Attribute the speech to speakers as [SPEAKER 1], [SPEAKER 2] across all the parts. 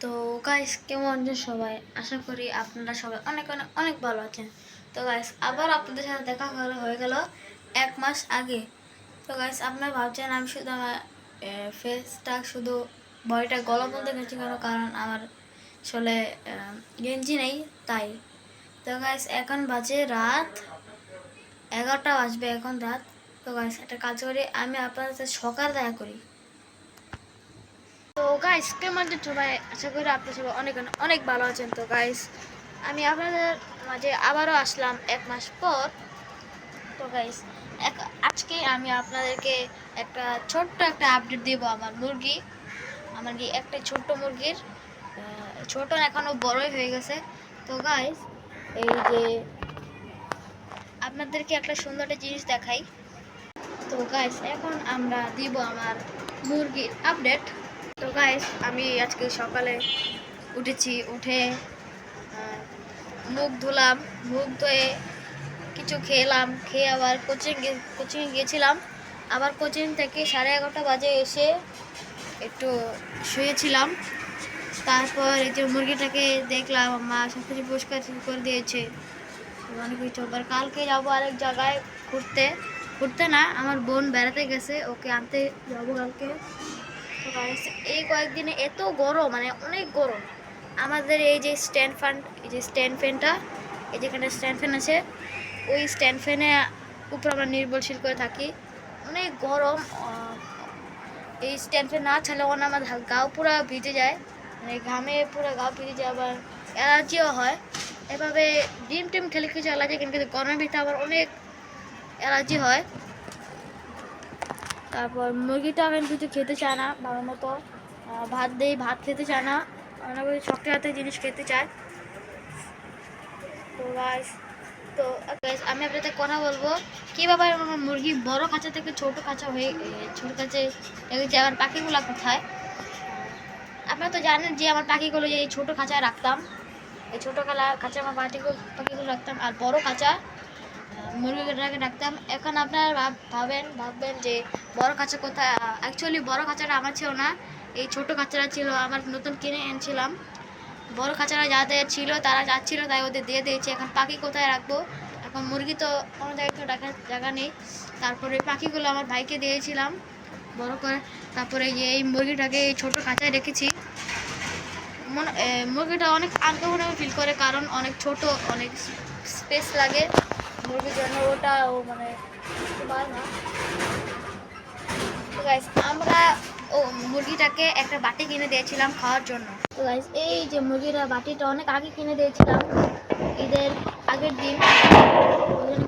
[SPEAKER 1] তো গাইস কেমন আছেন সবাই? আশা করি আপনারা সবাই অনেক অনেক অনেক ভালো আছেন। তো গাইস আবার আপনাদের সাথে দেখা হয়ে গেল 1 মাস আগে। তো গাইস আপনারা ভাবছেন আমি শুধু আমার ফেসটা শুধু বডিটা গলা বলতে গেছি কেন, কারণ আমার আসলে গেঞ্জি নেই তাই। তো গাইস এখন বাজে রাত 11টা বাজবে, এখন রাত। তো গাইস একটা কাজ করি, আমি আপনাদের সাথে সকাল দেখা করি। তো গাইস কেমন আছেন সবাই? আশা করি আপনারা সবাই অনেক অনেক অনেক ভালো আছেন। তো গাইস আমি আপনাদের মাঝে আবারও আসলাম 1 মাস পর। তো গাইস আজকে আমি আপনাদেরকে একটা ছোট্ট একটা আপডেট দেব আমার একটা ছোট্ট মুরগির। ছোট না, এখনো বড়ই হয়ে গেছে। তো গাইস এই যে আপনাদেরকে একটা সুন্দর একটা জিনিস দেখাই। তো গাইস এখন আমরা দিব আমার মুরগির আপডেট। তো গাইস আমি আজকে সকালে উঠে মুখ ধুলাম, মুখ ধুয়ে কিছু খেয়ে আবার কোচিংয়ে গিয়েছিলাম। আবার কোচিং থেকে 11:30 বাজে এসে একটু শুয়েছিলাম। তারপর এই যে মুরগিটাকে দেখলাম, মা সব কিছু পরিষ্কার করে দিয়েছে, অনেক কিছু। আবার কালকে যাবো আরেক জায়গায় ঘুরতে না, আমার বোন বেড়াতে গেছে, ওকে আনতে যাবো কালকে। এই কয়েকদিনে এত গরম, মানে অনেক গরম। আমাদের এই যে স্ট্যান্ড ফ্যানটা, এই যেখানে স্ট্যান্ড ফ্যান আছে, ওই স্ট্যান্ড ফ্যানে উপর আমরা নির্ভরশীল করে থাকি। অনেক গরম। এই স্ট্যান্ড ফ্যান না চালালে আমার গাও পুরো ভিজে যায়, মানে ঘামে পুরো গাও ভিজে যায়, আবার অ্যালার্জিও হয়। এভাবে টিম খেলে কিছু অ্যালার্জি, কিন্তু গরমের ভিতরে আবার অনেক অ্যালার্জি হয়। তারপর মুরগিটা এখন কিছু খেতে চায় না ভালো মতো, ভাত খেতে চায় না, অনেক শক্ত জিনিস খেতে চায়। তো গাইস আমি আপনাদের কথা বলবো কীভাবে আমার মুরগি বড় খাঁচা থেকে ছোট খাঁচা লেগেছে। আমার পাখিগুলো কোথায়? আপনারা তো জানেন যে আমার পাখিগুলো যে এই ছোটো খাঁচায় রাখতাম, এই ছোটো খাঁচা আমার পাখিগুলো রাখতাম, আর বড় খাঁচা মুরগিটাকে রাখতাম। এখন আপনারা ভাববেন যে বড় খাঁচা কোথায়? অ্যাকচুয়ালি বড় খাঁচাটা আমার ছিল না, এই ছোটো খাঁচাটা ছিল, আমার নতুন কিনে এনেছিলাম। বড় খাঁচারা যাদের ছিল তারা যাচ্ছিল, তাই ওদের দিয়ে দিয়েছি। এখন পাখি কোথায় রাখবো? এখন মুরগি তো কোনো জায়গায় তো রাখার জায়গা নেই। তারপরে পাখিগুলো আমার ভাইকে দিয়েছিলাম বড় করে। তারপরে এই মুরগিটাকে এই ছোটো খাঁচায় রেখেছি। মুরগিটা অনেক আনকমফোর্টেবল ফিল করে, কারণ অনেক ছোট, অনেক স্পেস লাগে মুরগির জন্য, ও মানে পারে না। তো গাইস আমরা মুরগিটাকে একটা বাটি কিনে দিয়েছিলাম খাওয়ার জন্য। তো গাইস এই যে বাটিটা অনেক আগে কিনে দিয়েছিলাম, ঈদের আগের দিন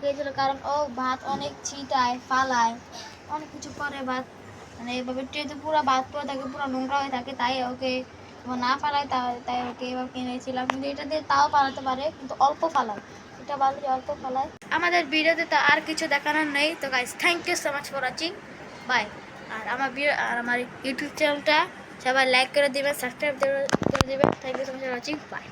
[SPEAKER 1] খেয়েছিল, কারণ ও ভাত অনেক ছিটায়, ফালায়, অনেক কিছু করে। ভাত মানে এভাবে ট্রেতে পুরো ভাত পরে থাকে, পুরো নোংরা হয়ে থাকে, তাই ওকে না ফালায়, তাই ওকে এবার কিনেছিলাম। কিন্তু এটা দিয়ে তাও পালাতে পারে, কিন্তু অল্প ফালায়, এটা ভালো যে অল্প ফালায়। আমাদের ভিডিওতে তো আর কিছু দেখানোর নেই। তো guys thank you so much for watching, bye. আর আমার ইউটিউব চ্যানেলটা সবাই লাইক করে দেবেন, সাবস্ক্রাইব করে দেবেন। Thank you so much for watching, by.